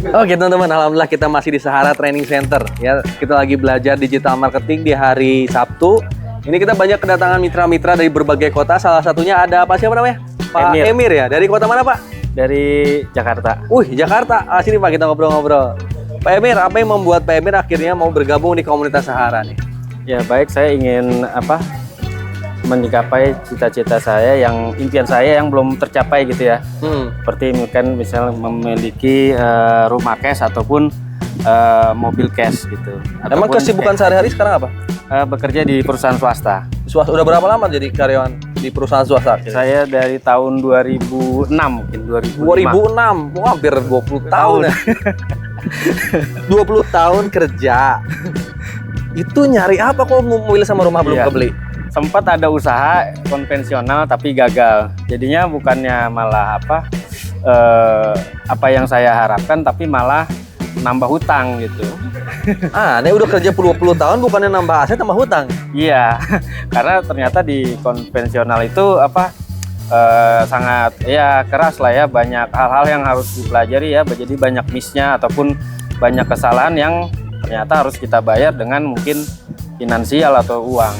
Oke teman-teman, alhamdulillah kita masih di Sahara Training Center ya. Kita lagi belajar digital marketing di hari Sabtu. Ini kita banyak kedatangan mitra-mitra dari berbagai kota. Salah satunya ada apa, siapa namanya? Pak Emir ya. Dari kota mana Pak? Dari Jakarta. Jakarta. Sini Pak, kita ngobrol-ngobrol. Pak Emir, apa yang membuat Pak Emir akhirnya mau bergabung di komunitas Sahara nih? Ya baik, saya ingin mencapai cita-cita saya, yang impian saya yang belum tercapai gitu ya. Seperti misalnya memiliki rumah cash ataupun mobil cash gitu. Emang kesibukan sehari-hari sekarang apa? Bekerja di perusahaan swasta. Swasta udah berapa lama jadi karyawan di perusahaan swasta? Saya dari tahun 2006 mungkin 2006. Wah, hampir 20 tahun ya. 20 tahun kerja. Itu nyari apa kok mobil sama rumah belum kebeli? Sempat ada usaha konvensional tapi gagal. Jadinya bukannya malah apa yang saya harapkan, tapi malah nambah hutang gitu. Ini udah kerja 20 tahun bukannya nambah aset, tambah hutang. Iya, karena ternyata di konvensional itu sangat keras lah ya, banyak hal-hal yang harus dipelajari ya, jadi banyak miss-nya ataupun banyak kesalahan yang ternyata harus kita bayar dengan mungkin finansial atau uang.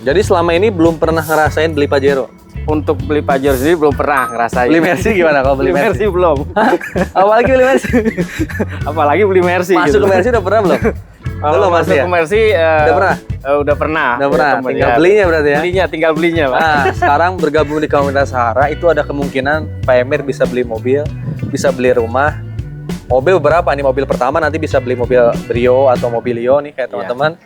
Jadi selama ini belum pernah ngerasain beli Pajero? Untuk beli Pajero sendiri belum pernah ngerasain. Beli Mercy gimana kalau beli Mercy? Belum. Apalagi beli Mercy? Apalagi beli Mercy. Masuk gitu. ke Mercy udah pernah belum? Kalau masuk ke Mercy udah pernah? Udah pernah. Tinggal belinya berarti ya? Tinggal belinya Pak. Nah, sekarang bergabung di komunitas Sahara itu ada kemungkinan Pak Emir bisa beli mobil, bisa beli rumah. Mobil berapa nih? Mobil pertama nanti bisa beli mobil Brio atau Mobilio nih kayak teman-teman.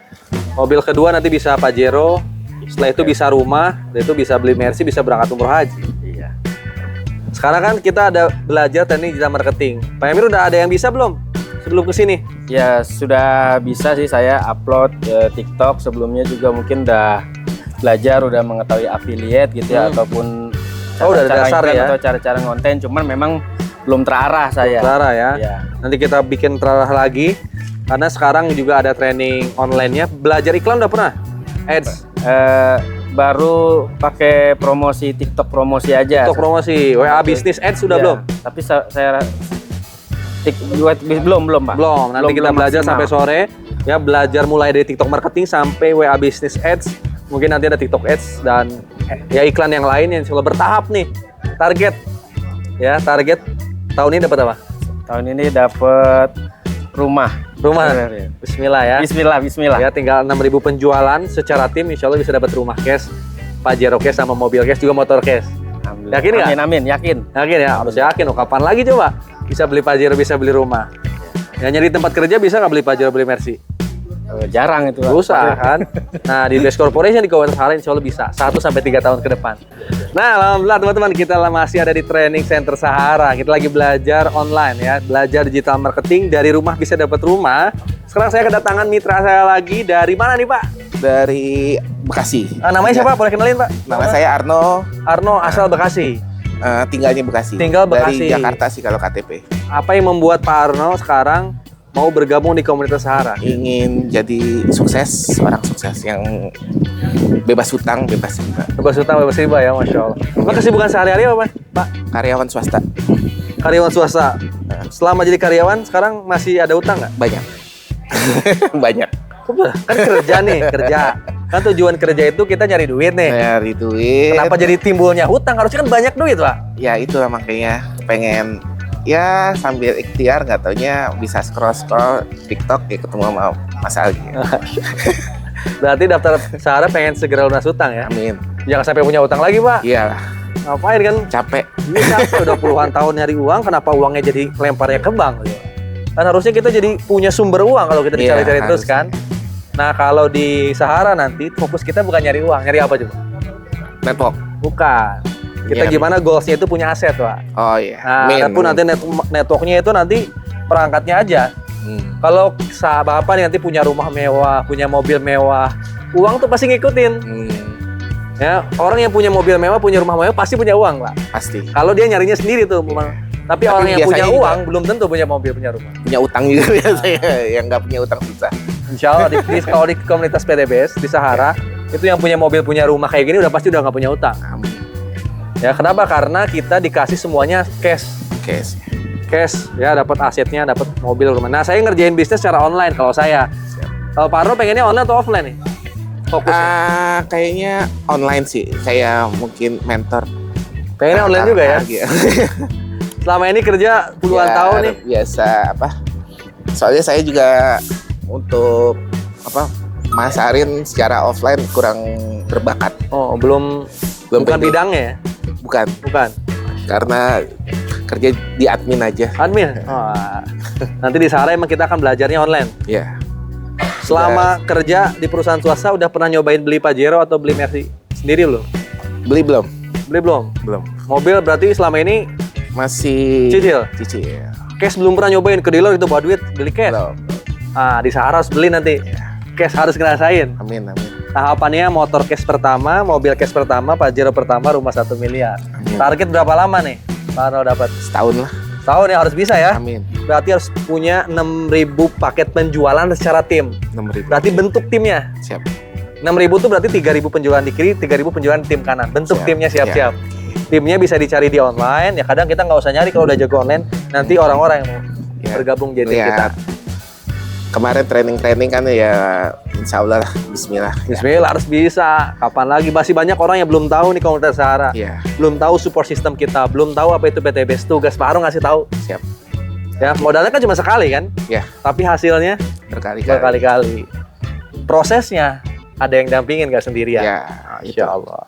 Mobil kedua nanti bisa Pajero. Setelah itu bisa rumah, setelah itu bisa beli Mercy, bisa berangkat umroh haji. Iya. Sekarang kan kita ada belajar teknik digital marketing. Pak Emir udah ada yang bisa belum sebelum kesini? Ya sudah bisa sih, saya upload TikTok. Sebelumnya juga mungkin udah belajar, udah mengetahui affiliate gitu ya, ataupun udah ada dasar ya, atau cara-cara ngonten. Cuman memang belum terarah saya. Terarah ya. Ya. Nanti kita bikin terarah lagi. Karena sekarang juga ada training online-nya. Belajar iklan udah pernah? Ads? Baru pakai promosi TikTok, promosi aja. TikTok promosi, WA Business Ads sudah belum? Tapi saya belum Pak. Belum. Nanti kita belajar sampai sore. Ya, belajar mulai dari TikTok marketing sampai WA Business Ads. Mungkin nanti ada TikTok Ads dan ya iklan yang lain yang insya Allah bertahap nih. Target tahun ini dapat apa? Tahun ini dapat rumah. Bismillah ya. Bismillah. Ya, tinggal 6.000 penjualan secara tim, insya Allah bisa dapat rumah cash, Pajero cash sama mobil cash, juga motor cash. Yakin nggak? Amin, yakin. Yakin ya, harus yakin. Kapan lagi coba bisa beli Pajero, bisa beli rumah? Ya, nyari tempat kerja bisa nggak beli Pajero, beli Mercy? Jarang itu. Susah kan? Nah, di Best Corporation di komunitas Sahara insya Allah bisa 1-3 tahun ke depan. Nah, alhamdulillah teman-teman, kita masih ada di Training Center Sahara. Kita lagi belajar online ya, belajar digital marketing, dari rumah bisa dapat rumah. Sekarang saya kedatangan mitra saya lagi. Dari mana nih Pak? Dari Bekasi. Namanya siapa? Boleh kenalin Pak? Nama saya Arno. Arno, asal Bekasi. Tinggalnya Bekasi. Tinggal Bekasi. Dari Jakarta sih kalau KTP. Apa yang membuat Pak Arno sekarang mau bergabung di komunitas Sahara? Ingin jadi sukses, seorang sukses yang bebas hutang, bebas riba. Bebas hutang, bebas riba ya, Masya Allah. Apa kesibukan sehari-hari apa Pak? Karyawan swasta. Karyawan swasta. Selama jadi karyawan, sekarang masih ada hutang nggak? Banyak. Banyak. Kan kerja nih, kerja. Kan tujuan kerja itu kita nyari duit nih. Nyari duit. Kenapa jadi timbulnya hutang? Harusnya kan banyak duit Pak. Ya itu makanya pengen ya sambil ikhtiar, nggak taunya bisa scroll TikTok ya ketemu sama Mas Algi. Berarti daftar Sahara pengen segera lunas hutang ya? Amin. Jangan sampai punya hutang lagi Pak. Iyalah. Ngapain kan? Capek. Ini capek udah puluhan tahun nyari uang, kenapa uangnya jadi lemparnya ke bank? Kan harusnya kita jadi punya sumber uang kalau kita dicari-cari terus kan. Nah, kalau di Sahara nanti fokus kita bukan nyari uang, nyari apa coba? Network. Bukan. Kita gimana goalsnya itu punya aset Pak. Oh iya. Nah, adapun nanti networknya itu nanti perangkatnya aja. Kalau Bapak nih nanti punya rumah mewah, punya mobil mewah, uang tuh pasti ngikutin. Ya, orang yang punya mobil mewah, punya rumah mewah pasti punya uang Pak. Pasti. Kalau dia nyarinya sendiri tuh. Tapi orang yang punya uang belum tentu punya mobil, punya rumah. Punya utang juga biasanya, yang nggak punya utang susah. Insya Allah kalau di komunitas PDBS di Sahara itu yang punya mobil, punya rumah kayak gini udah pasti udah nggak punya utang. Ya kenapa? Karena kita dikasih semuanya cash. Cash. cash ya, dapat asetnya, dapat mobil, rumah. Nah, saya ngerjain bisnis secara online kalau saya. Kalau Pak Arno pengennya online atau offline nih? Fokusnya. Kayaknya online sih, kayak mungkin mentor. Pengennya online juga ya? Gitu. Selama ini kerja puluhan tahun nih. Biasa apa? Soalnya saya juga untuk apa? Masarin secara offline kurang berbakat. Oh, bukan pede. bidangnya ya? Bukan, karena kerja di admin aja. Admin? Wah. Nanti di Sahara emang kita akan belajarnya online. Ya, Selama kerja di perusahaan swasta udah pernah nyobain beli Pajero atau beli Mercy sendiri belum? beli belum? Beli belum? Belum. Mobil berarti selama ini Masih Cicil? Cicil. cash belum pernah nyobain, ke dealer itu bawa duit beli cash. Belum. Ah, di Sahara harus beli nanti. Cash harus ngerasain. Amin, amin. Tahapannya motor cash pertama, mobil cash pertama, Pajero pertama, rumah 1 miliar. Amin. Target berapa lama nih? Pak Arno dapat Setahun lah. tahun ya, harus bisa ya. Amin. Berarti harus punya 6.000 paket penjualan secara tim. 6.000. Berarti bentuk timnya. Siap. 6.000 tuh berarti 3.000 penjualan di kiri, 3.000 penjualan tim kanan. Bentuk Siap. timnya siap-siap. Timnya bisa dicari di online. Ya kadang kita nggak usah nyari kalau udah jago online. Nanti orang-orang yang mau Ya. bergabung jadi Lihat. kita. Kemarin training kan ya, insya Allah lah. Bismillah. Bismillah harus bisa. Kapan lagi? Masih banyak orang yang belum tahu nih komunitas Sahara. Ya, Belum tahu support system kita. Belum tahu apa itu PTBS. Tugas Pak Arno ngasih tahu. siap. Ya modalnya kan cuma sekali kan. Ya, Tapi hasilnya berkali-kali. berkali-kali. Prosesnya ada yang dampingin nggak sendirian. Ya, itu. Insya Allah.